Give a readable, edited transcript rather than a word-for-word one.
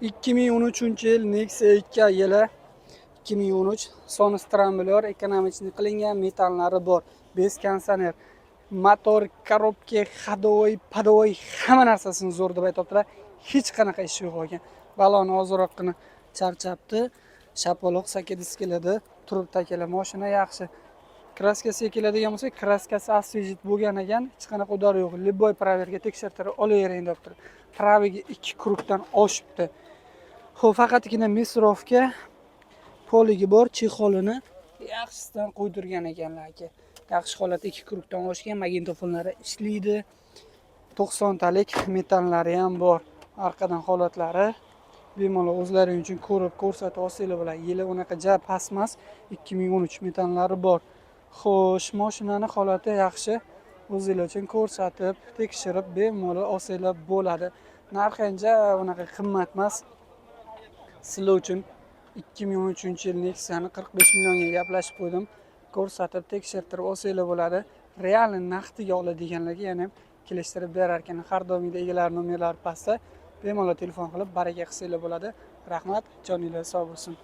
2013 yil Nexia 2 yili 2013 son stramblyor ekonomичный qilingan metallari bor. Bez konditsioner, motor, korobka, ходовой, подовой hamma narsasini zo'r deb aytibdilar. Hech qanaqa ishi yo'q ekan. Baloni ozroqgina charchabdi. Shapaloq sakediskilada turib takala. Mashina yaxshi. Kraskasiga keladigan bo'lsa, kraskasi освежит bo'lgan ekan, hech qanaqa udar yo'q. Любой проверка tekshirtirib olavering debdir. Praviga 2 krugdan oshibdi. Xo'p, faqatgina misrovka poligi bor, chexolini yaxshisidan qo'ydirgan ekanlar aka. Yaxshi holat 2 krugdan oshgan, magnitofonlari ishlaydi. 90 talik metallari ham bor. Arqadan holatlari bemalol o'zlaring uchun ko'rib ko'rsatib olsanglar bo'ladi. Yili unaqa ja pasmas, 2013 metallari bor. Xo'sh, mashinani holati yaxshi. O'zinglar uchun ko'rsatib, tekshirib bemalol olsanglar bo'ladi. Narxi anja unaqa qimmat emas. Sizlar uchun 2013-yil Nexia'ni 45 millionga gaplashib qo'ydim. Ko'rsatib, tekshirtirib olsanglar bo'ladi. Real naqdiga oladiganlarga yana kelishtirib berar ekan. Har doimgidek egalar nomerlari pastda. Bemalol telefon qilib baraka qilsanglar bo'ladi. Rahmat, joninglar sog' bo'lsin.